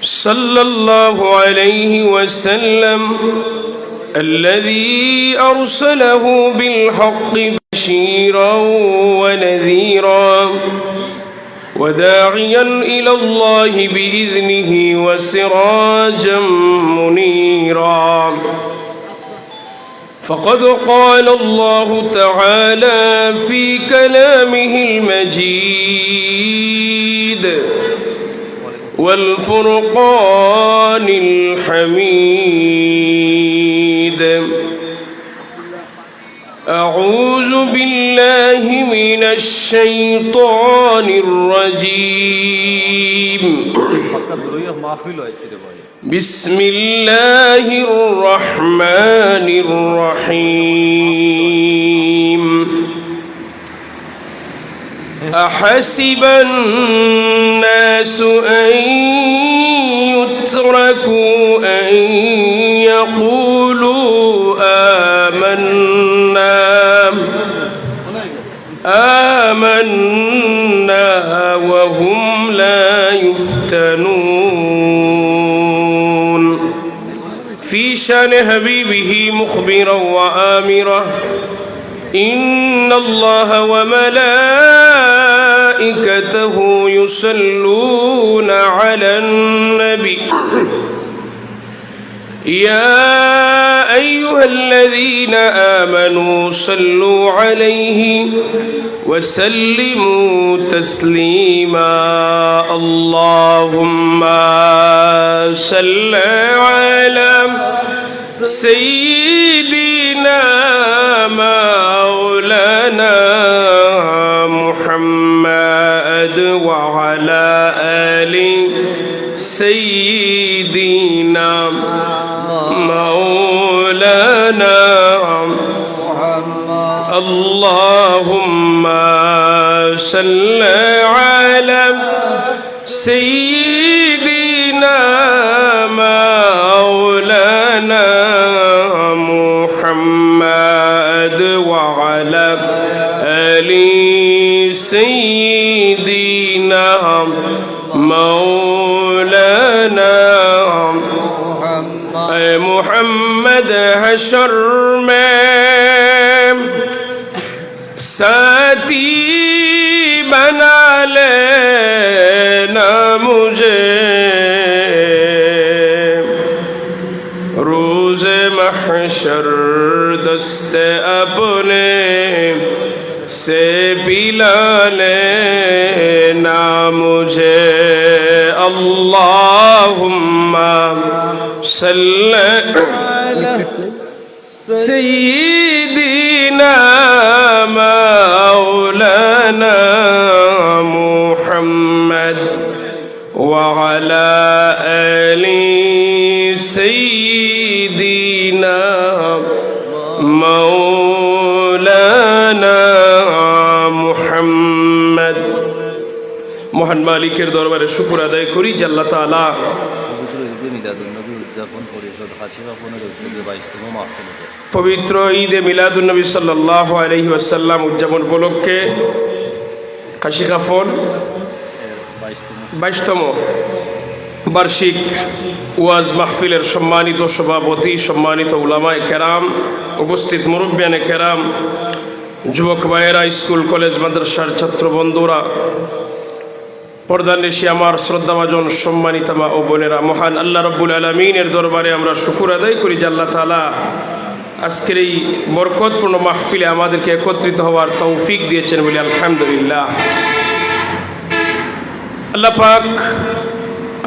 صلى الله عليه وسلم الذي أرسله بالحق بشيرا ونذيرا وداعيا إلى الله بإذنه وسراجا منيرا. فقد قال الله تعالى في كلامه المجيد والفرقان الحميد: أعوذ بالله من الشيطان الرجيم. بسم الله الرحمن الرحيم. أحسب الناس أن يتركوا أن يقولوا آمنا وهم لا يفتنون. في شأن حبيبه مخبرا وآمرا: إن الله وملائكته يصلون على النبي يا أيها الذين آمنوا صلوا عليه وسلموا تسليما. اللهم صل على سيدنا مولانا محمد وعلى آل سيدنا مولانا محمد. اللهم صل على سيدنا مولانا محمد وعلى آل سيدنا مولانا محمد. حشر میں ساتھی بنا لینا مجھے، روز محشر دست اپنے سے پلا لینا مجھے. اللہم صل علی سیدنا مولانا محمد وعلى آل سيدنا مولانا محمد. মহান মালিকের দরবারে শুকর আদায় করি যে আল্লাহ তাআলা পবিত্র ঈদে মিলাদুন নবী সাল্লাল্লাহু আলাইহি ওয়াসাল্লাম উদযাপন উপলক্ষে কাশিকাফন 22তম বার্ষিক ওয়াজ মাহফিলের সম্মানিত সভাপতি, সম্মানিত উলামায়ে কেরাম, উপস্থিত মুরব্বিয়ানে কেরাম, যুবক ভাইয়েরা, স্কুল কলেজ মাদ্রাসার ছাত্র বন্ধুরা, পর্দানিশী আমার শ্রদ্ধাভাজন সম্মানিতা মা ও বোনেরা, মহান আল্লাহ রব্বুল আলামিনের দরবারে আমরা শুকর আদায় করি যে আল্লাহ তাআলা আজকের এই বরকতপূর্ণ মাহফিলে আমাদেরকে একত্রিত হওয়ার তৌফিক দিয়েছেন বলে আলহামদুলিল্লাহ।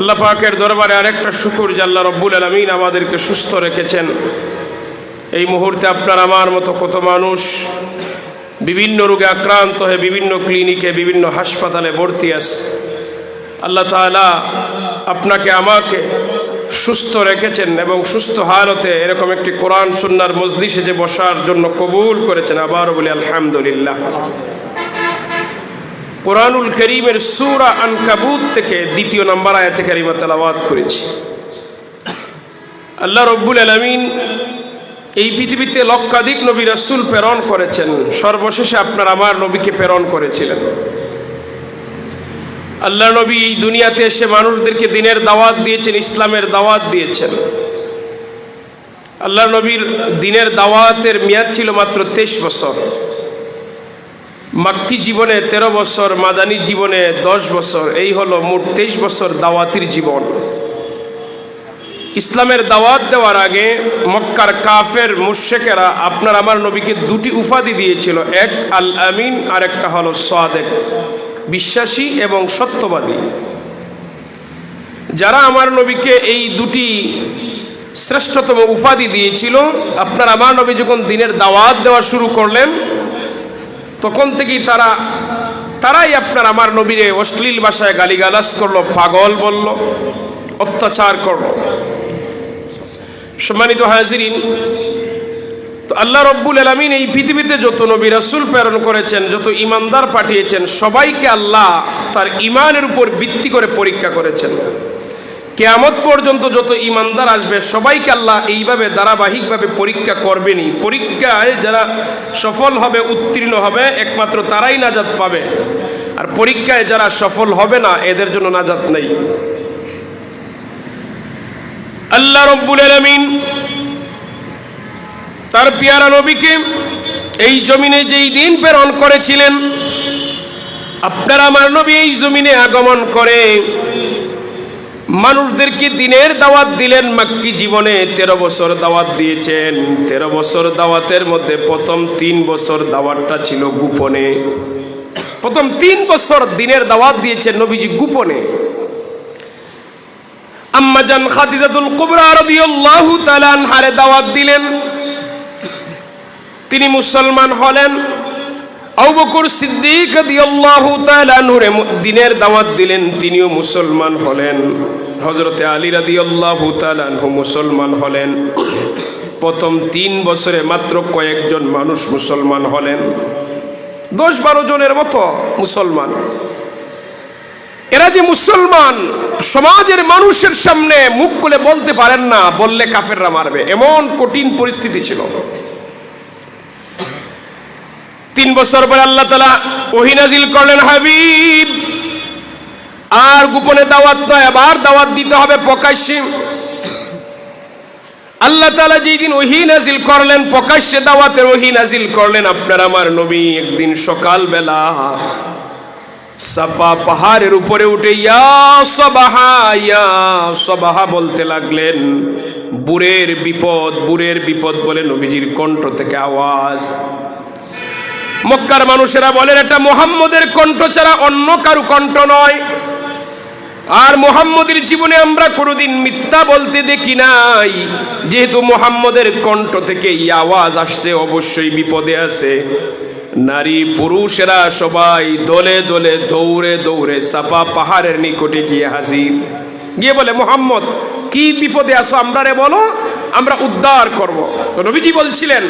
আল্লাহ পাকের দরবারে আরেকটা শুকর যে আল্লাহ রব্বুল আলামিন আমাদেরকে সুস্থ রেখেছেন। এই মুহূর্তে আপনার আমার মতো কত মানুষ বিভিন্ন রোগে আক্রান্ত হয়ে বিভিন্ন ক্লিনিকে, বিভিন্ন হাসপাতালে ভর্তি আছে। আল্লাহ তাআলা আপনাকে আমাকে সুস্থ রেখেছেন এবং সুস্থ হালতে এরকম একটি কোরআন সুন্নাহর মজলিসে যে বসার জন্য কবুল করেছেন। আবারও বলি আলহামদুলিল্লাহ। কোরআনুল কারীমের সূরা আনকাবুত থেকে ২য় নম্বর আয়াতে কারিমা তেলাওয়াত করেছি। আল্লাহ রব্বুল আলামিন এই পৃথিবীতে লক্ষাধিক নবী রাসূল প্রেরণ করেছেন, সর্বশেষে আপনার আমার নবীকে প্রেরণ করেছিলেন। আল্লাহ নবী এই দুনিয়াতে এসে মানুষদেরকে দ্বীনের দাওয়াত দিয়েছেন, ইসলামের দাওয়াত দিয়েছেন। আল্লাহ নবীর দ্বীনের দাওয়াতের মেয়াদ ছিল মাত্র 23 বছর। মাক্কি জীবনে 13 বছর, মাদানী জীবনে 10 বছর, এই হলো মোট 23 বছর দাওয়াতির জীবন। ইসলামের দাওয়াত দেওয়ার আগে মক্কার কাফের মুশরিকেরা আপনার আমার নবীকে দুটি উপাধি দিয়েছিল, এক আল আমিন আর একটা হলো সাদেক, বিশ্বাসী এবং সত্যবাদী। যারা আমার নবীকে এই দুটি শ্রেষ্ঠতম উপাধি দিয়েছিল, আপনার আমার নবী যখন দ্বীনের দাওয়াত দেওয়া শুরু করলেন তখন থেকেই তারাই আপনার আমার নবীরে অশ্লীল ভাষায় গালিগালাজ করলো, পাগল বলল, অত্যাচার করলো। সম্মানিত হাজিরিন, তো আল্লাহ রব্বুল আলামিন এই পৃথিবীতে যত নবী রাসূল প্রেরণ করেছেন, যত ইমানদার পাঠিয়েছেন, সবাইকে আল্লাহ তার ইমানের উপর ভিত্তি করে পরীক্ষা করেছেন। কিয়ামত পর্যন্ত যত ইমানদার আসবে সবাইকে আল্লাহ এইভাবে ধারাবাহিকভাবে পরীক্ষা করবেনই। পরীক্ষায় যারা সফল হবে, উত্তীর্ণ হবে, একমাত্র তারাই নাজাত পাবে, আর পরীক্ষায় যারা সফল হবে না এদের জন্য নাজাত নেই। আল্লাহ রব্বুল আলামিন তার পিয়ারা নবীকে এই জমিনে যেই দিন প্রেরণ করেছিলেন, আপনার আমার নবী এই জমিনে আগমন করে মানুষদেরকে দ্বীনের দাওয়াত দিলেন। মাক্কি জীবনে 13 বছর দাওয়াত দিয়েছেন। 13 বছর দাওয়াতের মধ্যে প্রথম 3 বছর দাওয়াতটা ছিল গোপনে। প্রথম 3 বছর দ্বীনের দাওয়াত দিয়েছেন নবীজি গোপনে। আম্মা জান খাদিজাতুল কুবরা রাদিয়াল্লাহু তাআলা আনহারে দাওয়াত দিলেন, তিনি মুসলমান হলেন। আবু বকর সিদ্দিক রাদিয়াল্লাহু তাআলা আনহুরে দ্বীনের দাওয়াত দিলেন, তিনিও মুসলমান হলেন। হযরতে আলী রাদিয়াল্লাহু তাআলা আনহু মুসলমান হলেন। প্রথম 3 বছরে মাত্র কয়েকজন মানুষ মুসলমান হলেন, 10-12 জনের মতো মুসলমান। এরা যে মুসলমান, সমাজের মানুষের সামনে মুখ খুলে বলতে পারেন না, বললে কাফেররা মারবে, এমন কঠিন পরিস্থিতি ছিল। 3 বছর পরে আল্লাহ তাআলা ওহী নাজিল করলেন, হাবিব আর গোপনে দাওয়াত নয়, আবার দাওয়াত দিতে হবে প্রকাশ্যে। আল্লাহ তাআলা যেই দিন ওহী নাজিল করলেন, প্রকাশ্যে দাওয়াতের ওহী নাজিল করলেন, আপনার আমার নবী একদিন সকালবেলা সাফা পাহাড়ের উপরে উঠে ইয়া সবাহা বলতে লাগলেন। বুরের বিপদ বলে নবীজির কণ্ঠ থেকে আওয়াজ। মক্কার মানুষেরা বলেন এটা মুহাম্মদের কণ্ঠ ছাড়া অন্য কারো কণ্ঠ নয়, আর মুহাম্মদের জীবনে আমরা কোনোদিন মিথ্যা বলতে দেখি নাই। যেহেতু মুহাম্মদের কণ্ঠ থেকে এই আওয়াজ আসছে, অবশ্যই বিপদে আছে। নারী পুরুষেরা সবাই দলে দলে দৌড়ে দৌড়ে সাফা পাহাড়ের নিকটে গিয়ে হাজির, গিয়ে বলে মুহাম্মদ কি বিপদে আছো, আমরা রে বলো, আমরা উদ্ধার করব। তো নবীজি বলছিলেন,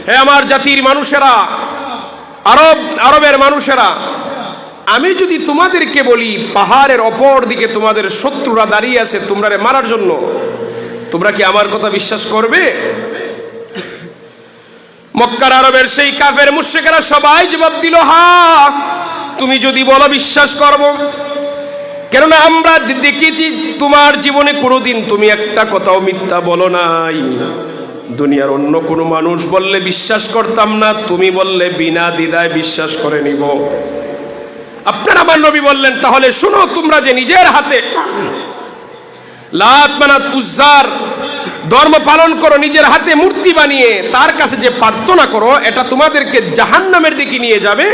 হে আমার জাতির মানুষেরা, আরবের মানুষেরা, আমি যদি তোমাদেরকে বলি পাহাড়ের অপর দিকে তোমাদের শত্রুরা দাঁড়িয়ে আছে তোমরা মারার জন্য, তোমরা কি আমার কথা বিশ্বাস করবে? মক্কার আরবের সেই কাফের মুশরিকরা সবাই জবাব দিল, হ্যাঁ তুমি যদি বলো বিশ্বাস করব, কেননা আমরা দেখেছি তোমার জীবনে কোনোদিন তুমি একটা কথাও মিথ্যা বলো নাই। দুনিয়ার অন্য কোনো মানুষ বললে বিশ্বাস করতাম না, তুমি বললে বিনা দ্বিধায় বিশ্বাস করে নিব। আপনার আমার নবী বললেন, তাহলে শুনো, তোমরা যে নিজের হাতে লাত মানাত উজ্জার ধর্ম পালন করো, নিজের হাতে মূর্তি বানিয়ে তার কাছে যে প্রার্থনা করো, এটা তোমাদেরকে জাহান্নামের দিকে নিয়ে যাবে।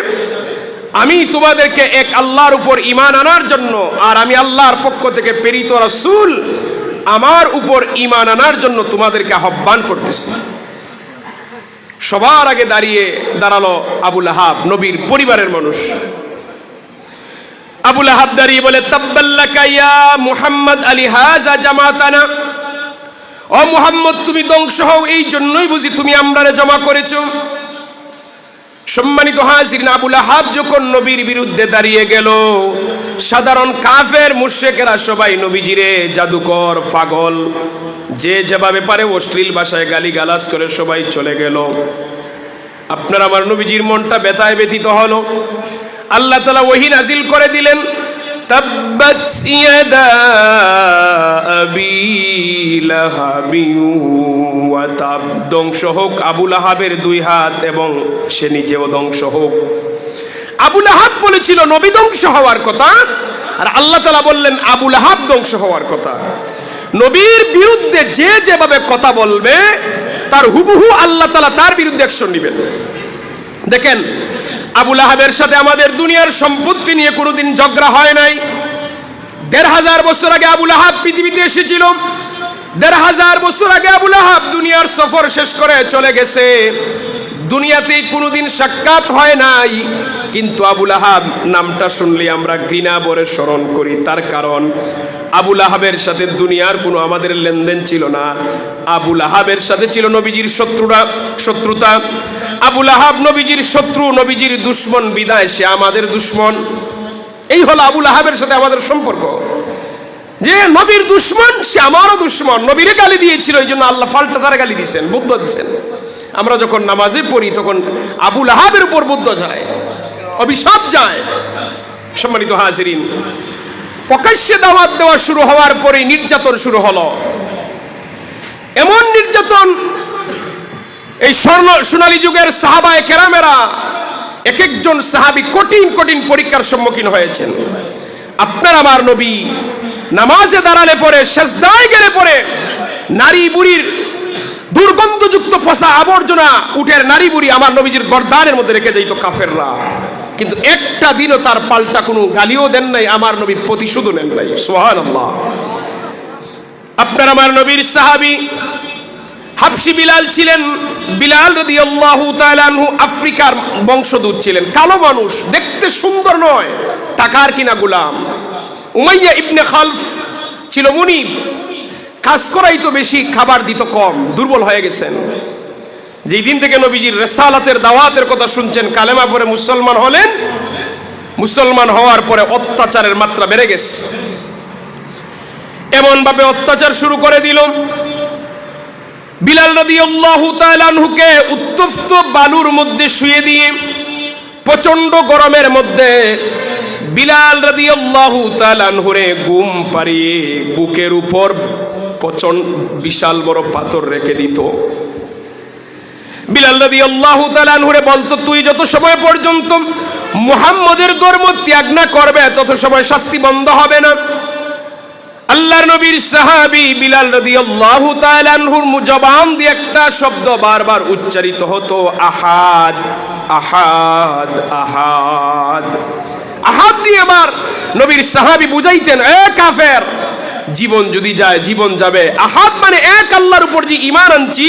আমি তোমাদেরকে এক আল্লাহর উপর ঈমান আনার জন্য, আর আমি আল্লাহর পক্ষ থেকে প্রেরিত রাসূল, আমার উপর ঈমান আনার জন্য তোমাদেরকে আহ্বান করতেছি। সবার আগে দাঁড়ালো আবু লাহাব, নবীর পরিবারের মানুষ। আবু লাহাব দাঁড়িয়ে বলে, তাব্বাল্লাকা ইয়া মুহাম্মদ আলী হাযা জামাতানা, ও মুহাম্মদ তুমি ধ্বংস হও, এই জন্যই বুঝি তুমি আমরারে জমা করেছো। সম্মানিত হাজিরিন, আবু লাহাব যখন নবীর বিরুদ্ধে দাঁড়িয়ে গেল, সাধারণ কাফের মুশরিকেরা সবাই নবীজিরে জাদুকর, পাগল, যে যেভাবে পারে অশ্লীল ভাষায় গালিগালাজ করে সবাই চলে গেল। আপনার আমার নবীজির মনটা ব্যথায় ব্যথিত হলো। আল্লাহ তাআলা ওহী নাজিল করে দিলেন, তাব্বাত ইয়াদা আবি লাহাবিন ওয়া তাব, ধ্বংস হোক আবু লাহাবের দুই হাত এবং সে নিজেও ধ্বংস হোক। আবু লাহাব বলেছিল নবী ধ্বংস হওয়ার কথা, আর আল্লাহ তাআলা বললেন আবু লাহাব ধ্বংস হওয়ার কথা। নবীর বিরুদ্ধে যে যেভাবে কথা বলবে তার হুবহু আল্লাহ তাআলা তার বিরুদ্ধে অ্যাকশন নেবেন। দেখেন, আবু লাহাবের সাথে আমাদের দুনিয়ার সম্পত্তি নিয়ে কোনোদিন ঝগড়া হয় নাই। ১৫০০ বছর আগে আবু লাহাব পৃথিবীতে এসেছিল। ১৫০০ বছর আগে আবু লাহাব দুনিয়ার সফর শেষ করে চলে গেছে। দুনিয়াতে কোনোদিন সাক্ষাৎ হয় নাই, কিন্তু আবু লাহাব নামটা শুনলে আমরা ঘৃণা ভরে স্মরণ করি। তার কারণ আবু লাহাবের সাথে দুনিয়ার কোনো আমাদের লেনদেন ছিল না। আবু লাহাবের সাথে ছিল নবীজির শত্রুতা। আবু লাহাব নবীজির শত্রু, নবীজির দুশ্মন, বিদায় সে আমাদের দুশ্মন। এই হলো আবু লাহাবের সাথে আমাদের সম্পর্ক, যে নবীর দুশ্মন সে আমারও দুশ্মন। নবীরে গালি দিয়েছিল, এই জন্য আল্লাহ পাল্টা তারা গালি দিয়েছেন, বুদ্ধ দিয়েছেন। আমরা যখন নামাজে পড়ি তখন আবু লাহাবের উপর বুদ্ধ যায়, অভিশাপ যায়। সম্মানিত হাজিরিন, প্রকাশ্যে দাওয়াত দেওয়া শুরু হওয়ার পরে নির্যাতন শুরু হলো। এমন নির্যাতন, এই সোনালী যুগের সাহাবায়ে কেরামেরা এক একজন সাহাবী কঠিন কঠিন পরীক্ষার সম্মুখীন হয়েছেন। আপনার আমার নবী নামাজে দাঁড়ালে পরে, সেজদায় গেলে পরে নারী বুড়ির দুর্গন্ধযুক্ত পচা আবর্জনা উটের নারী বুড়ি আমার নবীজির গর্দানের মধ্যে রেখে যাইত কাফেররা, কিন্তু একটা দিনও তার পাল্টা কোনো গালিও দেন নাই, আমার নবী প্রতিশোধও নেন নাই। সুবহানাল্লাহ। আপনার আমার নবীর সাহাবী হাবশী বিলাল ছিলেন। বিলাল রাদিয়াল্লাহু তাআলা আনহু আফ্রিকার বংশোদ্ভূত ছিলেন, কালো মানুষ, দেখতে সুন্দর নয়, টাকার কিনা গোলাম। উমাইয়া ইবনে খালফ ছিল মুনিব, কাজ করাইতো বেশি, খাবার দিত কম, দুর্বল হয়ে গেছেন। যেই দিন থেকে নবীজির রিসালাতের দাওয়াতের কথা শুনছেন, কালেমা পড়ে মুসলমান হলেন, মুসলমান হওয়ার পরে অত্যাচারের মাত্রা বেড়ে গেছে। এমন ভাবে অত্যাচার শুরু করে দিল, বিলাল রাদিয়াল্লাহু তাআলা আনহুকে উত্তপ্ত বালুর মধ্যে শুয়ে দিয়ে প্রচন্ড গরমের মধ্যে বিলাল রাদিয়াল্লাহু তাআলা আনহুরে ঘুম পাড়িয়ে বুকের উপর প্রচন্ড বিশাল বড় পাথর রেখে দিত। বিলাল রাদিয়াল্লাহু তাআলা আনহুরে বলতো, তুই যত সময় পর্যন্ত মুহাম্মদের ধর্ম ত্যাগ না করবে তত সময় শাস্তি বন্ধ হবে না। আল্লাহর নবীর সাহাবী বিলাল রাদিয়াল্লাহু তাআলা আনহুর জবান দিয়ে একটা শব্দ বারবার উচ্চারিত হতো, আহাদ আহাদ আহাদ। আহাদ দিয়ে আমার নবীর সাহাবী বুঝাইতেন, এ কাফের, জীবন যদি যায় জীবন যাবে। আহাদ মানে এক আল্লাহর উপর যে ঈমান আনছি,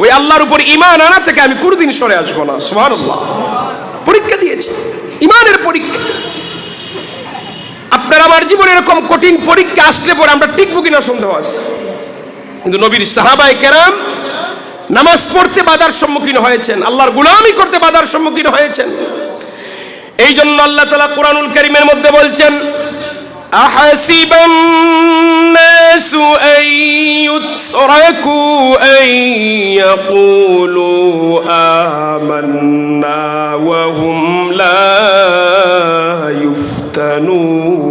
ওই আল্লাহর উপর ঈমান আনা থেকে আমি কোনোদিন সরে আসবো না। সুবহানাল্লাহ। পরীক্ষা দিয়েছে, ঈমানের পরীক্ষা। আপনার আমার জীবনে এরকম কঠিন পরীক্ষা আসলে পরে আমরা টিকবো কিনা সন্দেহ আছে। কিন্তু নবীর সাহাবায়ে কেরাম নামাজ পড়তে বাধার সম্মুখীন হয়েছেন, আল্লাহর গোলামি করতে বাধার সম্মুখীন হয়েছেন। এই জন্য আল্লাহ তাআলা কুরআনুল কারীমের মধ্যে বলছেন, আহাসিবান নাসু আন ইউতরাকু আন ইয়াকুলু আমান্না ওয়া হুম লা ইফতানুন।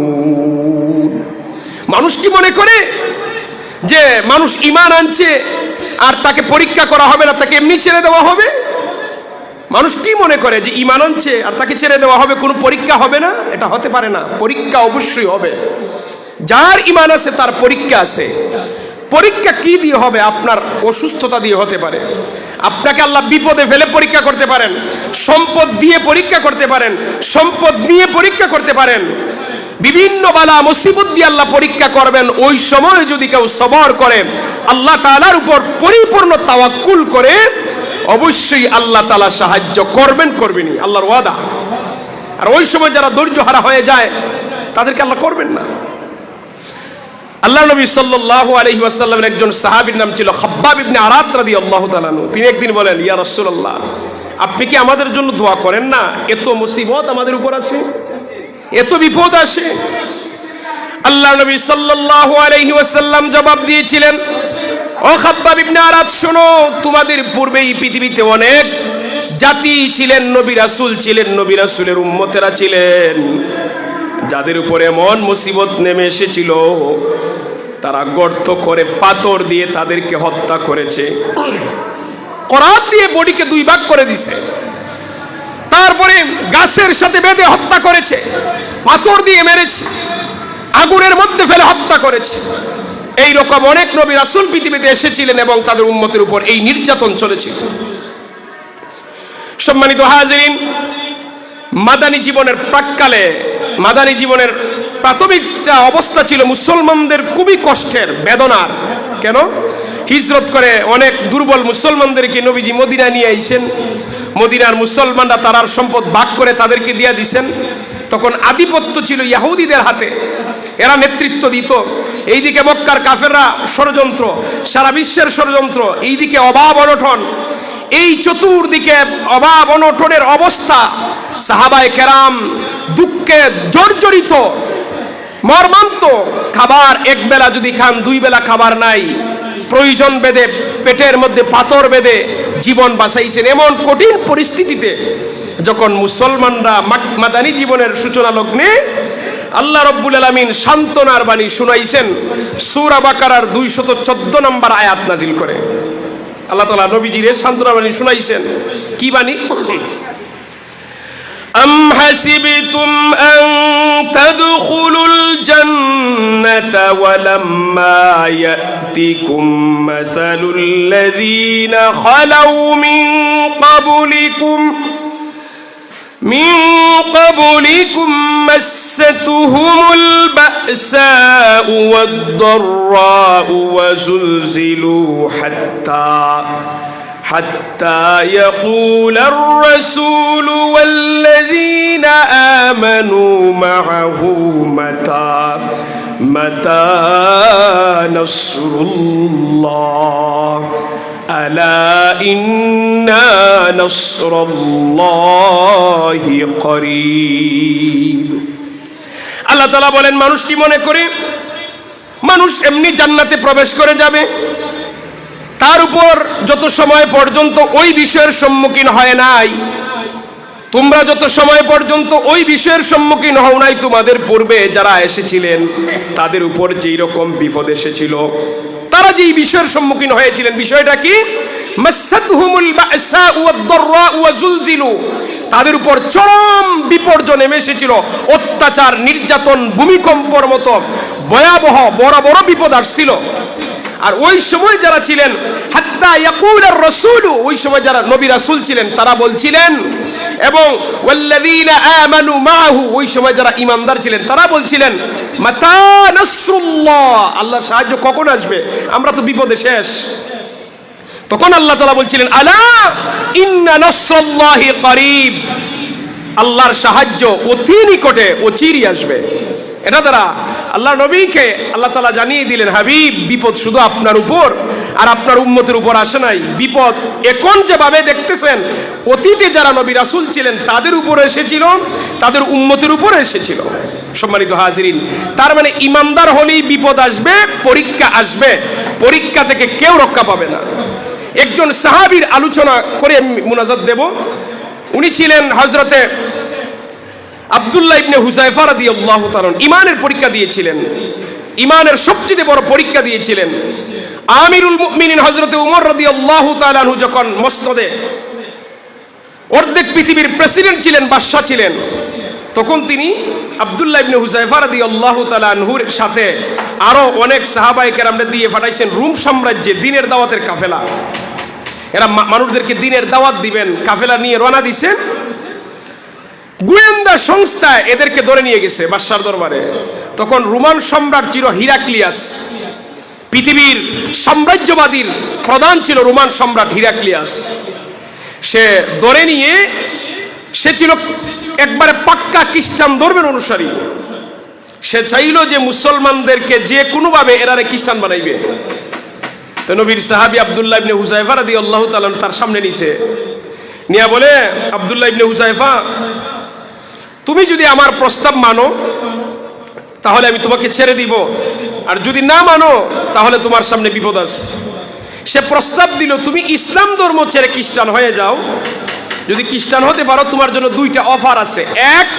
মানুষ কি মনে করে যে মানুষ ঈমান আনছে আর তাকে পরীক্ষা করা হবে না, তাকে এমনি ছেড়ে দেওয়া হবে? মানুষ কি মনে করে যে ঈমান আনছে আর তাকে ছেড়ে দেওয়া হবে, কোনো পরীক্ষা হবে না? এটা হতে পারে না, পরীক্ষা অবশ্যই হবে। যার ঈমান আছে তার পরীক্ষা আছে। পরীক্ষা কি দিয়ে হবে? আপনার অসুস্থতা দিয়ে হতে পারে, আপনাকে আল্লাহ বিপদে ফেলে পরীক্ষা করতে পারেন, সম্পদ দিয়ে পরীক্ষা করতে পারেন, সম্পদ নিয়ে পরীক্ষা করতে পারেন, বিভিন্ন বালা মুসিবত দিয়ে আল্লাহ পরীক্ষা করবেন। ওই সময় যদি কেউ সবর করে, আল্লাহ তাআলার উপর পরিপূর্ণ তাওয়াক্কুল করে, অবশ্যই আল্লাহ তাআলা সাহায্য করবেন, করবেনই, আল্লাহর ওয়াদা। আর ওই সময় যারা ধৈর্য হারা হয়ে যায় তাদেরকে আল্লাহ করবেন না। আল্লাহ নবী সাল্লাল্লাহু আলাইহি ওয়াসাল্লামের একজন সাহাবীর নাম ছিল খাব্বাব ইবনে আরাত রাদিয়াল্লাহু তাআলা আনহু। তিনি একদিন বলেন, ইয়া রাসূলুল্লাহ, আপনি কি আমাদের জন্য দোয়া করেন না? এত মুসিবত আমাদের উপর আসে, এত বিপদ আসে। আল্লাহ নবী সাল্লাল্লাহু আলাইহি ওয়াসাল্লাম জবাব দিয়েছিলেন, ও খাব্বাব ইবনে আরাত, শোনো, তোমাদের পূর্বেই পৃথিবীতে অনেক জাতি ছিলেন, নবী রাসূল ছিলেন, নবী রাসূলের উম্মতেরা ছিলেন। যাদের উপরে এমন মুসিবত নেমে এসেছিল তারা গর্ত করে পাথর দিয়ে তাদেরকে হত্যা করেছে, করাত দিয়ে বডিকে দুই ভাগ করে দিছে, তারপরে গাছের সাথে বেঁধে হত্যা করেছে, পাথর দিয়ে মেরেছে, আগুনের মধ্যে ফেলে হত্যা করেছে। এই রকম অনেক নবী রাসূল পৃথিবীতে এসেছিলেন এবং তাদের উম্মতের উপর এই নির্যাতন চলেছিল। সম্মানিত হাজিরিন, মাদানী জীবনের প্রাক্কালে, মাদানী জীবনের প্রাথমিক যা অবস্থা ছিল মুসলমানদের খুবই কষ্টের, বেদনার। কেন? হিজরত করে অনেক দুর্বল মুসলমানদেরকে নবীজি মদিনা নিয়ে আইছেন। মদিনার মুসলমানরা তারার সম্পদ ভাগ করে তাদেরকে দিয়ে দিছেন। তখন আধিপত্য ছিল ইহুদিদের হাতে, এরা নেতৃত্ব দিত। এইদিকে মক্কার কাফেররা ষড়যন্ত্র, সারা বিশ্বের ষড়যন্ত্র, এইদিকে অভাব অনটন, এই চতুর্দিকে অভাব অনটনের অবস্থা। সাহাবায়ে কেরাম দুঃখে জর্জরিত, মর্মান্ত। খাবার এক বেলা যদি খান, দুই বেলা খাবার নাই, প্রয়োজন বেঁধে পেটের মধ্যে পাথর বেঁধে জীবন বাঁচাইছেন। এমন কঠিন পরিস্থিতিতে যখন মুসলমানরা মাদানী জীবনের সূচনা লগ্নে আল্লাহ রব্বুল আলামিন সান্ত্বনার বাণী শুনাইছেন। সূরা বাকারার 214 নম্বর আয়াত নাজিল করে আল্লাহ তাআলা নবীজির সান্ত্বনার বাণী শুনাইছেন। কি বাণী? أم حسبتم أن تدخلوا الجنة ولما يأتكم مثل الذين خلوا من قبلكم مستهم البأساء والضراء وزلزلوا حتى يقول الرسول والذين آمنوا معه متى نصر الله ألا إن نصر الله قريب। আল্লাহ তাআলা বলেন, মানুষ কি মনে করে মানুষ এমনি জান্নাতে প্রবেশ করে যাবে? তার উপর যত সময় পর্যন্ত ওই বিষয়ের সম্মুখীন হয় নাই, তোমরা যত সময় পর্যন্ত ওই বিষয়ের সম্মুখীন হও নাই, তোমাদের পূর্বে যারা এসেছিলেন তাদের উপর যেই রকম বিপদ এসেছিল, তারা যেই বিষয়ের সম্মুখীন হয়েছিলেন, বিষয়টা কি? মাসাতহুমুল বাসা ওয়াদ-দাররা ওয়াজুলজিলু, তাদের উপর চরম বিপর্যয় নেমে এসেছিল, অত্যাচার, নির্যাতন, ভূমিকম্পর মতো ভয়াবহ বড় বড় বিপদ আসছিল। আর ওই সময় যারা ছিলেন, হাত্তা ইয়াকুলার রাসূল, ওই সময় যারা নবী রাসূল ছিলেন তারা বলছিলেন, এবং ওয়াল্লাযীনা আমানু মাআহু, ওই সময় যারা ঈমানদার ছিলেন তারা বলছিলেন, মাতা নাসরুল্লাহ, আল্লাহর সাহায্য কখন আসবে? আমরা তো বিপদে শেষ। তখন আল্লাহ তাআলা বলছিলেন, আলা ইন্না নাসরুল্লাহি করিব, আল্লাহর সাহায্য অতি নিকটে, অচিরেই আসবে। এটা দ্বারা আল্লাহ নবীকে আল্লাহ তাআলা জানিয়ে দিলেন, হাবিব, বিপদ শুধু আপনার উপর আর আপনার উম্মতের উপর আসে নাই। বিপদ এখন যেভাবে দেখতেছেন, অতীতে যারা নবী রাসূল ছিলেন তাদের উপর এসেছিল, তাদের উম্মতের উপর এসেছিল। সম্মানিত হাজিরিন, তার মানে ইমানদার হলেই বিপদ আসবে, পরীক্ষা আসবে, পরীক্ষা থেকে কেউ রক্ষা পাবে না। একজন সাহাবীর আলোচনা করে আমি মুনাজাত দেব। উনি ছিলেন হযরতে আব্দুল্লাহ ইবনে হুযায়ফা রাদিয়াল্লাহু তাআলা। ঈমানের পরীক্ষা দিয়েছিলেন, ঈমানের সবচেয়ে বড় পরীক্ষা দিয়েছিলেন। আমিরুল মুমিনিন হযরতে উমর রাদিয়াল্লাহু তাআলা আনহু যখন মসনদে অর্ধেক পৃথিবীর প্রেসিডেন্ট ছিলেন, বাদশা ছিলেন, তখন তিনি আব্দুল্লাহ ইবনে হুযায়ফা রাদিয়াল্লাহু তাআলা আনহুর সাথে আরো অনেক সাহাবায়ে কেরামদের দিয়ে পাঠাইছেন রোম সাম্রাজ্যে দিনের দাওয়াতের কাফেলা। এরা মানুষদেরকে দিনের দাওয়াত দিবেন, কাফেলা নিয়ে রওনা দিছেন। গোয়েন্দা সংস্থা এদেরকে ধরে নিয়ে গেছে বাদশার দরবারে। তখন রোমান সম্রাট ছিল হিরাক্লিয়াস, পৃথিবীর সাম্রাজ্যবাদীর প্রধান ছিল রোমান সম্রাট হিরাক্লিয়াস। সে ধরে নিয়ে, সে ছিল একবারে পাক্কা খ্রিস্টান ধর্মের অনুসারী। সে চাইল যে মুসলমানদেরকে যে কোনোভাবে এরারে খ্রিস্টান বানাইবে। তো নবীর সাহাবী আব্দুল্লাহ ইবনে হুযায়ফা রাদিয়াল্লাহু তাআলা তার সামনে নিছে, নিয়া বলে, আব্দুল্লাহ ইবনে হুযায়ফা, তুমি যদি আমার প্রস্তাব মানো তাহলে আমি তোমাকে ছেড়ে দিব, আর যদি না মানো তাহলে তোমার সামনে বিপদ আছে। সে প্রস্তাব দিল, তুমি ইসলাম ধর্ম ছেড়ে খ্রিস্টান হয়ে যাও, যদি খ্রিস্টান হতে পারো তোমার জন্য দুইটা অফার আছে। এক,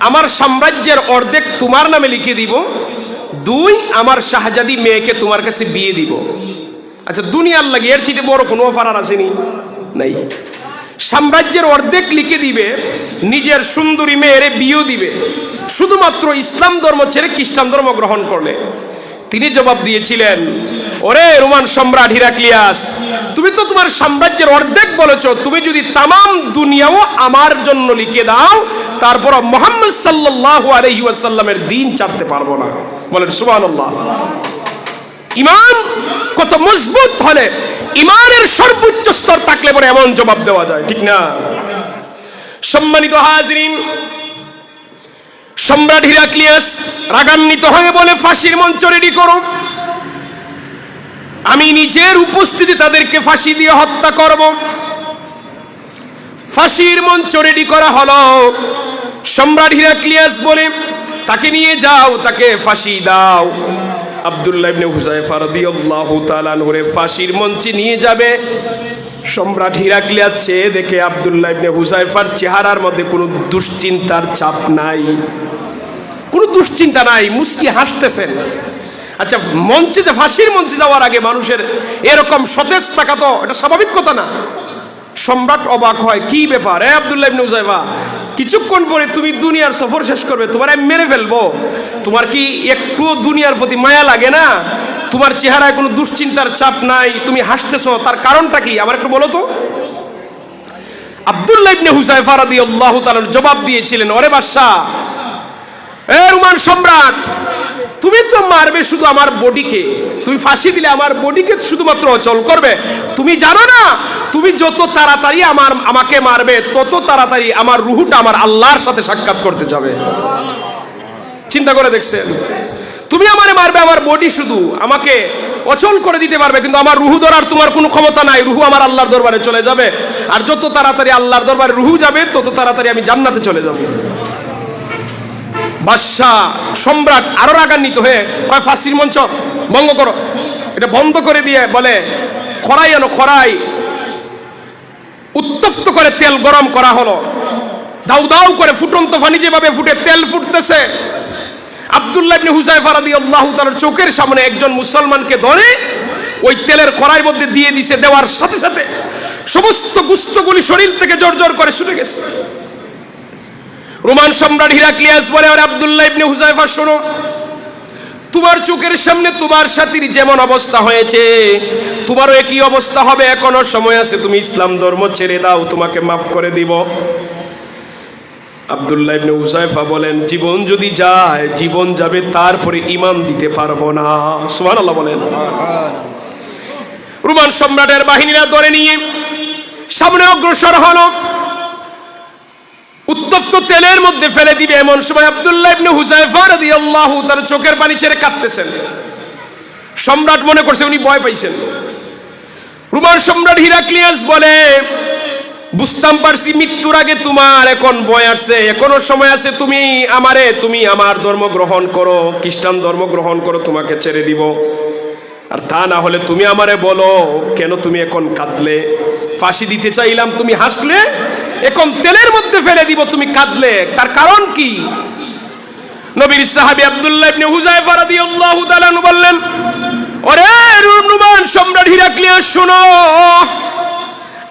আমার সাম্রাজ্যের অর্ধেক তোমার নামে লিখে দিব, 2 আমার শাহজাদি মেয়েকে তোমার কাছে বিয়ে দিব। আচ্ছা, দুনিয়ার লাগে এর চেয়ে বড় কোনো অফার আর আসেনি? নাই। সাম্রাজ্যের অর্ধেক লিখে দিবে, নিজের সুন্দরী মেয়েরে বিয়েও দিবে, শুধুমাত্র ইসলাম ধর্ম ছেড়ে খ্রিস্টান ধর্ম গ্রহণ করলে। তিনি জবাব দিয়েছিলেন, ওরে রোমান সম্রাট হিরাক্লিয়াস, তুমি তো তোমার সাম্রাজ্যের অর্ধেক বলেছ, তুমি যদি তামাম দুনিয়াও আমার জন্য লিখে দাও, তারপর মুহাম্মদ সাল্লাল্লাহু আলাইহি ওয়াসাল্লামের দ্বীন ছাড়তে পারবো না। বলেন সুবহানাল্লাহ। ঈমান কত মজবুত হলে, ঈমানের সর্বোচ্চ স্তর থাকলে পরে এমন জবাব দেওয়া যায়, ঠিক না? সম্মানিত হাজরিন, সম্রাট হিরাক্লিয়াস রাগান্বিত হয়ে বলে, ফাঁসির মঞ্চ রেডি করো, আমি নিজের উপস্থিতি তাদেরকে ফাঁসি দিয়ে হত্যা করব। ফাঁসির মঞ্চ রেডি করা হলো। সম্রাট হিরাক্লিয়াস বলে, তাকে নিয়ে যাও, তাকে ফাঁসি দাও। আব্দুল্লাহ ইবনে হুযায়ফা রাদিয়াল্লাহু তাআলা আনহুরে ফাঁসির মঞ্চে নিয়ে যাবে। সম্রাট হিরাক্লিয়াস চেয়ে দেখে আব্দুল্লাহ ইবনে হুযায়ফার চেহারার মধ্যে কোনো দুশ্চিন্তার ছাপ নাই, কোনো দুশ্চিন্তা নাই, মুস্কি হাসতেছেন। আচ্ছা, মঞ্চে, ফাঁসির মঞ্চে যাওয়ার আগে মানুষের এরকম সতেজ থাকা তো এটা স্বাভাবিক কথা না। সম্রাট অবাক হয়, কি ব্যাপার? আব্দুল্লাহ ইবনে হুযায়ফা, কিছুক্ষণ পরে তুমি দুনিয়ার সফর শেষ করবে, তোমার আমি মেরে ফেলবো, তোমার কি একটু দুনিয়ার প্রতি মায়া লাগে না? তোমার চেহারায় কোনো দুশ্চিন্তার ছাপ নাই, তুমি হাসতেছো, তার কারণটা কি আমার একটু বলো তো। আব্দুল্লাহ ইবনে হুযায়ফা রাদিয়াল্লাহু তাআলা জবাব দিয়েছিলেন, ওরে বাদশা, রোমান সম্রাট, তুমি তো মারবে শুধু আমার বডিকে, তুমি ফাঁসি দিলে আমার বডিকে শুধুমাত্র অচল করবে। তুমি জানো না, তুমি যত তাড়াতাড়ি আমাকে মারবে, তত তাড়াতাড়ি আমার রুহুটা আমার আল্লাহর সাথে সাক্ষাৎ করতে যাবে। চিন্তা করে দেখছেন? তুমি আমারে মারবে, আমার বডি শুধু আমাকে অচল করে দিতে পারবে, কিন্তু আমার রুহু ধরার তোমার কোনো ক্ষমতা নাই। রুহু আমার আল্লাহর দরবারে চলে যাবে, আর যত তাড়াতাড়ি আল্লাহর দরবারে রুহু যাবে, তত তাড়াতাড়ি আমি জান্নাতে চলে যাব। বাদশাহ সম্রাট আরো রাগান্বিত হয়ে কয়, ফাঁসির মঞ্চ ভঙ্গ করো। এটা বন্ধ করে দিয়ে বলে, খড়াই আনো, খড়াই। উত্তপ্ত করে তেল গরম করা হলো, দাউ দাউ করে ফুটন্ত পানি যেভাবে ফুটে তেল ফুটতেছে। আব্দুল্লাহ ইবনে হুযায়ফা রাদিয়াল্লাহু তাআলার চোখের সামনে একজন মুসলমানকে ধরে ওই তেলের কড়াইয়ের মধ্যে দিয়ে দিছে। দেওয়ার সাথে সাথে সমস্ত গুস্তগুলি শরীর থেকে জর্জর করে ছুটে গেছে। রোমান সম্রাট হিরাক্লিয়াস বলে, আরে আব্দুল্লাহ ইবনে হুযায়ফা, শোনো, তোমার চোখের সামনে তোমার সাথীর যেমন অবস্থা হয়েছে, তোমারও একই অবস্থা হবে। এখনো সময় আছে, তুমি ইসলাম ধর্ম ছেড়ে দাও, তোমাকে মাফ করে দিব। আব্দুল্লাহ ইবনে হুযায়ফা বলেন, জীবন যদি যায়, জীবন যাবে, তারপরে ঈমান দিতে পারবো না। সুবহানাল্লাহ বলেন। রোমান সম্রাটের বাহিনীরা ধরে নিয়ে সামনে অগ্রসর হলো, উত্তপ্ত তেলের মধ্যে ফেলে দিবে। এমন সময় আব্দুল্লাহ ইবনে হুযায়ফা রাদিয়াল্লাহু তার চোখের পানি ছেড়ে কাঁদতেছেন। সম্রাট মনে করছে উনি ভয় পাইছেন। রোমান সম্রাট হিরাক্লিয়াস বলে, বুঝতাম পারছি মৃত্যুর আগে তোমার এখন ভয় আসছে, এখনো সময় আছে, তুমি আমার ধর্ম গ্রহণ করো, খ্রিস্টান ধর্ম গ্রহণ করো, তোমাকে ছেড়ে দিব। আর তা না হলে তুমি আমারে বলো, কেন তুমি এখন কাঁদলে? ফাঁসি দিতে চাইলাম, তুমি হাসলে, এখন তেলের মধ্যে ফেলে দিব, তুমি কাঁদলে, তার কারণ কি? নবীর সাহাবী আব্দুল্লাহ ইবনে হুযায়ফা রাদিয়াল্লাহু তাআলা বললেন, ওরে রোমান সম্রাট হিরাক্লিয়াস, শোনো,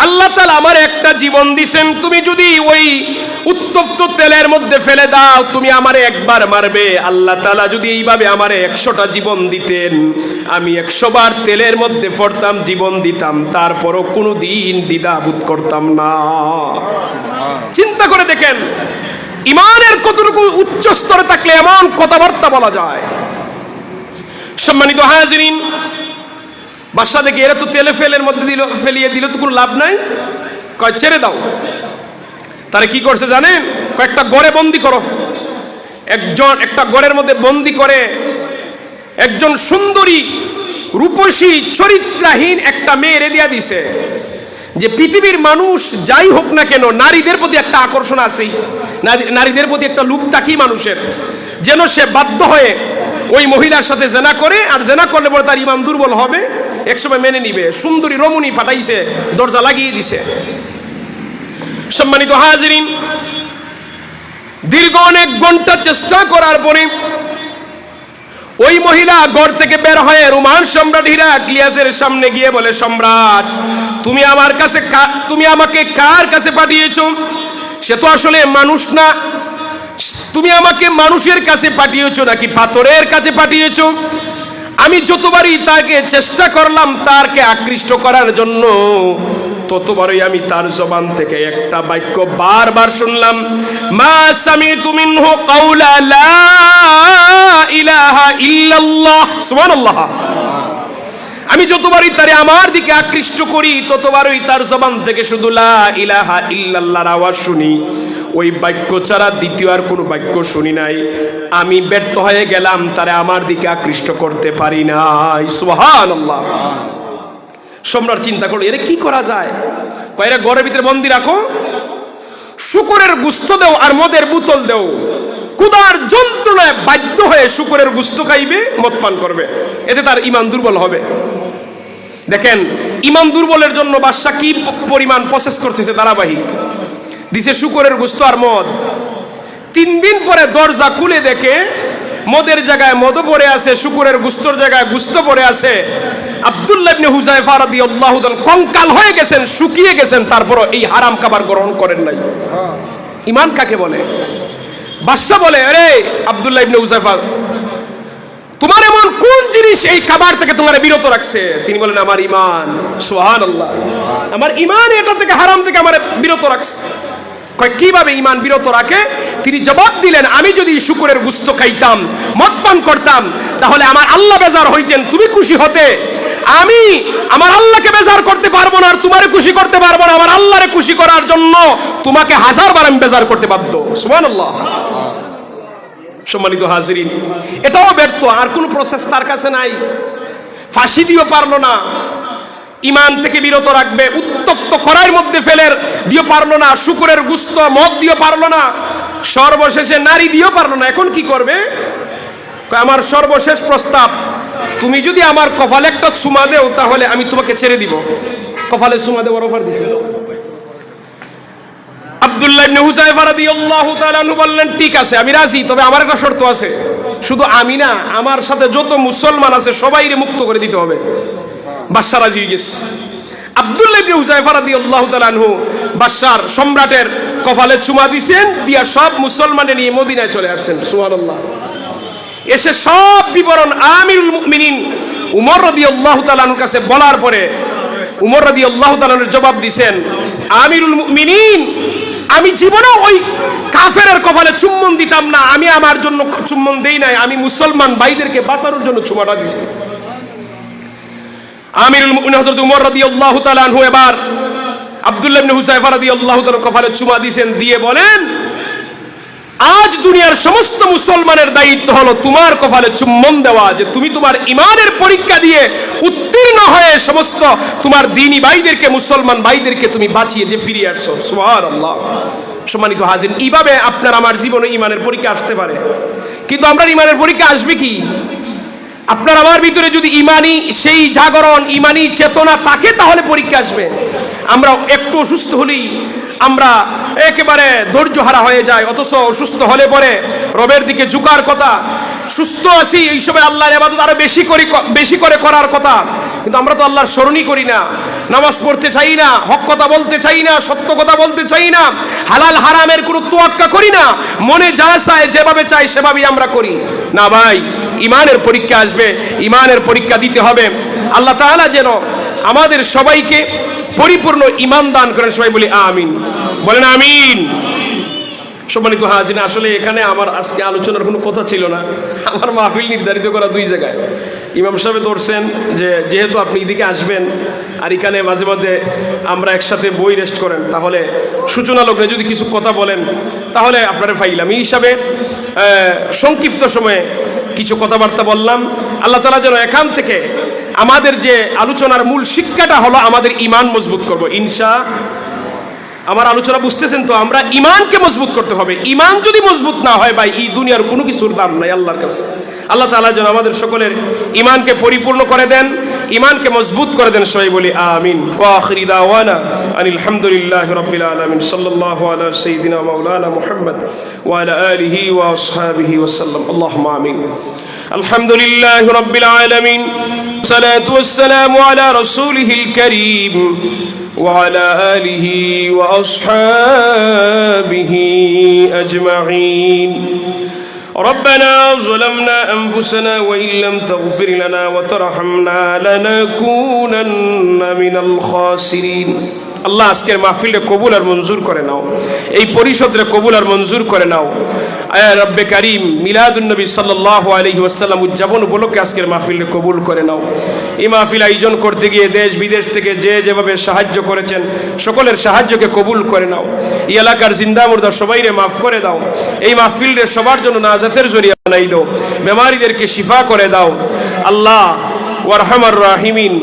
আল্লাহ তাআলা আমার একটা জীবন দিবেন, তুমি যদি ওই উত্তপ্ত তেলের মধ্যে ফেলে দাও, তুমি আমারে একবার মারবে। আল্লাহ তাআলা যদি এইভাবে আমারে 100টা জীবন দিতেন, আমি 100 বার তেলের মধ্যে পড়তাম, জীবন দিতাম, তারপরও কোনোদিন দ্বিধাবোধ করতাম না। চিন্তা করে দেখেন, ঈমানের কতটুকু উচ্চ স্তরে থাকলে এমন কথাবার্তা বলা যায়। সম্মানিত হাজিরিন, বাদশা দেখে এরা তো তেলে ফেলের মধ্যে ফেলিয়ে দিল, তো কোনো লাভ নাই, কয় ছেড়ে দাও। তারা কি করছে জানেন? কয়েকটা গড়ে বন্দি করো। একটা গড়ের মধ্যে বন্দি করে একজন সুন্দরী রূপসী চরিত্রহীন একটা মেয়ে রেডিয়া দিছে, যে পৃথিবীর মানুষ যাই হোক না কেন, নারীদের প্রতি একটা আকর্ষণ আছে, নারীদের প্রতি একটা লোভ থাকি মানুষের, যেন সে বাধ্য হয়ে ওই মহিলার সাথে জেনা করে, আর জেনা করলে পরে তার ঈমান দুর্বল হবে, একসময় মেনে নিবে। সুন্দরী রমণী পাঠাইছে, দরজা লাগিয়ে দিছে। সম্মানিত হাজিরিন, দীর্ঘ অনেক ঘন্টা চেষ্টা করার পরে ওই মহিলা ঘর থেকে বের হয়ে রোমান সম্রাট হিরাক্লিয়াসের সামনে গিয়ে বলে, সম্রাট, তুমি আমাকে কার কাছে পাঠিয়েছো? সে তো আসলে মানুষ না। তুমি আমাকে মানুষের কাছে পাঠিয়েছো নাকি পাথরের কাছে পাঠিয়েছো? আমি যতবারই তাকে চেষ্টা করলাম তাকে আকৃষ্ট করার জন্য, ততবারই আমি তার জবান থেকে একটা বাক্য বারবার শুনলাম, মা সামিতু মিনহু কাওলা লা ইলাহা ইল্লাল্লাহ। সুবহানাল্লাহ। আমি যতবারই তারে আমার দিকে আকৃষ্ট করি, ততবারই তার জবান থেকে শুধু লা ইলাহা ইল্লাল্লাহর আওয়াজ শুনি। ওই বাক্য ছাড়া দ্বিতীয় আর কোনো বাক্য শুনি নাই। আমি ব্যর্থ হয়ে গেলাম, তারে আমার দিকে আকৃষ্ট করতে পারি নাই। সুবহানাল্লাহ। সম্রাট চিন্তা করলো, এর কি করা যায়? কয়রা ঘরের ভিতরে বন্দি রাখো, শুকরের গুস্ত দেও আর মদের বোতল দেও, ক্ষুধার যন্ত্রণায় বাধ্য হয়ে শুকরের গুস্ত খাইবে, মদ পান করবে, এতে তার ঈমান দুর্বল হবে। দেখেন, ঈমান দুর্বলের জন্য বাদশা কি পরিমাণ প্রসেস করতেছে, ধারাবাহিক দিছে শুকরের গুস্ত আর মদ। 3 দিন পরে দরজা খুলে দেখে মদের জায়গায় মদ পড়ে আছে, শুকরের গুস্তর জায়গায় গুস্ত পড়ে আছে। আব্দুল্লাহ ইবনে হুযায়ফা রাদিয়াল্লাহু তাআলা কঙ্কাল হয়ে গেছেন, শুকিয়ে গেছেন, তারপরও এই হারাম খাবার গ্রহণ করেন নাই। ঈমান কাকে বলে? বাদশা বলে, আরে আব্দুল্লাহ ইবনে হুযায়ফা, তোমার এমন কোন জিনিস এই খাবার থেকে তোমার বিরত রাখছে? তিনি বলেন, আমার ঈমান। সুবহানাল্লাহ। আমার ঈমান এটা থেকে, হারাম থেকে আমার বিরত রাখছে। কিভাবে ঈমান বিরত রাখে? তিনি জবাব দিলেন, আমি যদি শুকরের গুস্ত খাইতাম, মদ পান করতাম, তাহলে আমার আল্লাহ বেজার হইতেন, তুমি খুশি হতে। আমি আমার আল্লাহকে বেজার করতে পারবো না, আর তোমারে খুশি করতে পারবো না। আমার আল্লাহরে খুশি করার জন্য তোমাকে 1000 বার আমি বেজার করতে বাধ্য। সুবহানাল্লাহ। সম্মানিত হাজিরিন, এটাও ব্যর্থ, আর কোনো প্রসেস তার কাছে নাই। ফাঁসি দিয়েও পারলো না, ঈমান থেকে বিরত রাখবে, উত্তপ্ত কড়াইয়ের মধ্যে ফেলে দিয়েও পারলো না, শুকরের গুস্ত মদ দিয়েও পারলো না, সর্বশেষে নারী দিয়েও পারলো না। এখন কি করবে? আমার সর্বশেষ প্রস্তাব, তুমি যদি আমার কপালে একটা চুমা দেও, তাহলে আমি তোমাকে ছেড়ে দিব। কপালে চুমা দেওয়ার অফার দিছিল। আব্দুল্লাহ ইবনে হুযায়ফা রাদিয়াল্লাহু তাআলা আনহু বললেন, ঠিক আছে, আমি রাজি, তবে আমার একটা শর্ত আছে। শুধু আমি না, আমার সাথে যত মুসলমান আছে সবাইকে মুক্ত করে দিতে হবে। বাদশা রাজি হয়ে গেছে। আব্দুল্লাহ ইবনে হুযায়ফা রাদিয়াল্লাহু তাআলা আনহু বাদশার সম্রাটের কপালে চুমা দিয়েছেন, দিয়া সব মুসলমানদের নিয়ে মদিনায় চলে আসছেন। সুবহানাল্লাহ। এসে সব বিবরণ আমিরুল মুমিনিন উমর রাদিয়াল্লাহু তাআলা আনহুর কাছে বলার পরে উমর রাদিয়াল্লাহু তাআলা জবাব দিয়েছেন, আমিরুল মুমিনিন, আমি জীবনেও ওই কাফেরের কপালে চুম্বন দিতাম না। আমি আমার জন্য চুম্বন দেই নাই, আমি মুসলমান ভাইদেরকে বাঁচানোর জন্য চুমাটা দিছি। আমিরুল মুমিনিন হযরত উমর রাদিয়াল্লাহু তাআলা আনহু এবার আব্দুল্লাহ ইবনে হুযায়ফা রাদিয়াল্লাহু তাআলা কপালে চুমা দিয়েছেন, দিয়ে বলেন, আজ দুনিয়ার সমস্ত মুসলমানের দায়িত্ব হলো তোমার কপালে চুম্বন দেওয়া, যে তুমি তোমার ঈমানের পরীক্ষা দিয়ে উত্তীর্ণ হয়ে সমস্ত তোমার দ্বীনী ভাইদেরকে, মুসলমান ভাইদেরকে তুমি বাঁচিয়ে যে ফিরিয়ে আসছো। সুবহানাল্লাহ। সম্মানিত হাজিরিন, এইভাবে আপনার আমার জীবনে ঈমানের পরীক্ষা আসতে পারে। কিন্তু আমরা ঈমানের পরীক্ষা আসবে কি? আপনার আমার ভিতরে যদি ঈমানি সেই জাগরণ, ঈমানি চেতনা থাকে, তাহলে পরীক্ষা আসবে। আমরা একটু অসুস্থ হলেই আমরা একেবারে ধৈর্য হারা হয়ে যায়, অথচ অসুস্থ হলে পরে রবের দিকে ঝুঁকার কথা। সুস্থ আছি এই সময় আল্লাহর ইবাদত আরো বেশি করে করার কথা, কিন্তু আমরা তো আল্লাহর স্মরণই করি না, নামাজ পড়তে চাই না, হক কথা বলতে চাই না, সত্য কথা বলতে চাই না, হালাল হারামের কোনো তোয়াক্কা করি না, মনে যা চায় যেভাবে চাই সেভাবেই আমরা করি না। ভাই, ঈমানের পরীক্ষা আসবে, ঈমানের পরীক্ষা দিতে হবে। আল্লাহ তাআলা যেন আমাদের সবাইকে পরিপূর্ণ ঈমান দান করেন। সবাই বলি আমিন, বলেন আমিন। সম্মানিত হাজিরিন, আসলে এখানে আমার আজকে আলোচনার কোনো কথা ছিল না। আমার মাহফিল নির্ধারিত করা 2 জায়গায়। ইমাম সাহেব ধরছেন যে যেহেতু আপনি এদিকে আসবেন আর এখানে মাঝে মাঝে আমরা একসাথে বই রেস্ট করেন, তাহলে সূচনা লগ্নে যদি কিছু কথা বলেন তাহলে আপনারা ফাইলাম। এই হিসাবে সংক্ষিপ্ত সময়ে কিছু কথাবার্তা বললাম। আল্লাহ তাআলা যেন এখান থেকে আমাদের যে আলোচনার মূল শিক্ষাটা হলো আমাদের ঈমান মজবুত করব আমার আলোচনা বুঝতেছেন তো? আমরা ঈমানকে মজবুত করতে হবে। ঈমান যদি মজবুত না হয় ভাই, এই দুনিয়ার কোনো কিছুর দাম নাই আল্লাহর কাছে। আল্লাহ তাআলা যেন আমাদের সকলের ঈমানকে পরিপূর্ণ করে দেন, ঈমানকে মজবুত করে দেন। সবাই বলি আমিন। ওয়া আখিরি দাওয়ানা আনিল হামদুলিল্লাহি রাব্বিল আলামিন। সাল্লাল্লাহু আলা সাইয়্যিদিনা মাওলানা মুহাম্মদ ওয়া আলা আলিহি ওয়া আসহাবিহি ওয়া সাল্লাম। আল্লাহুম্মা আমিন। আলহামদুলিল্লাহি রাব্বিল আলামিন। সালাতু ওয়াসসালামু আলা রাসূলিহিল কারীম ওয়া আলা আলিহি ওয়া আসহাবিহি আজমাইন। ربنا ظلمنا أنفسنا وإن لم تغفر لنا وترحمنا لنكونن من الخاسرين। আল্লাহ আজকের মাহফিলকে কবুল আর মঞ্জুর করে নাও, এই পরিষদরে কবুল আর মঞ্জুর করে নাও। আয়া রব্বে কারিম, মিলাদুন নবী সাল্লাল্লাহু আলাইহি ওয়াসাল্লাম উদযাপন উপলক্ষে আজকের মাহফিলকে কবুল করে নাও। এই মাহফিল আয়োজন করতে গিয়ে দেশ বিদেশ থেকে যে যেভাবে সাহায্য করেছেন সকলের সাহায্যকে কবুল করে নাও। এই এলাকার জিন্দা মুর্দা সবাইরে মাফ করে দাও। এই মাহফিলরে সবার জন্য নাজাতের জরিয়া বানাই দাও। বেমারিদেরকে শিফা করে দাও। আল্লাহ ওয়ারহামার রাহিমিন,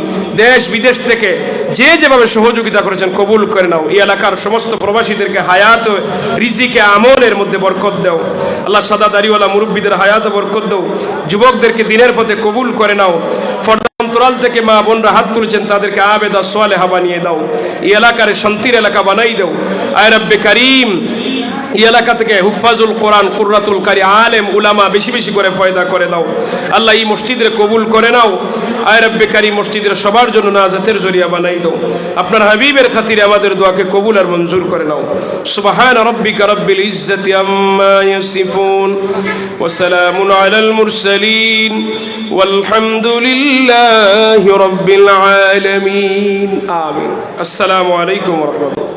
দেশ বিদেশ থেকে যে যেভাবে সহযোগিতা করেছেন কবুল করে নাও। এই এলাকার সমস্ত প্রবাসীদেরকে হায়াত রিজিকে আমলের মধ্যে বরকত দাও। আল্লাহ সাদা দাড়িওয়ালা মুরব্বীদের হায়াত বরকত দাও। যুবকদেরকে দিনের পথে কবুল করে নাও। অন্তরাল থেকে মা বোনরা হাত তুলেছেন তাদেরকে আবেদা সালেহা বানিয়ে দাও। এই এলাকার শান্তির এলাকা বানাই দাও। আয় রব্বে কারিম, এই এলাকা থেকে হুফাজুল কোরআন, কুররাতুল কারি, আলেম উলামা বেশি বেশি করে ফয়দা করে দাও। আল্লাহ এই মসজিদের কবুল করে নাও। আয় রব্বে কারিম, মসজিদের সবার জন্য নাজাতের জরিয়া বানাই দাও। আপনার হাবিবের খাতিরে আমাদের দোয়াকে কবুল আর মঞ্জুর করে নাও। সুবহান রাব্বিকা রাব্বিল ইজ্জাতি আম্মা ইয়াসিফুন ওয়া সালামুন আলাল মুরসালিন ওয়ালহামদুলিল্লাহি রাব্বিল আলামিন। আমিন। আসসালামু আলাইকুম ওয়া রাহমাতুল্লাহ।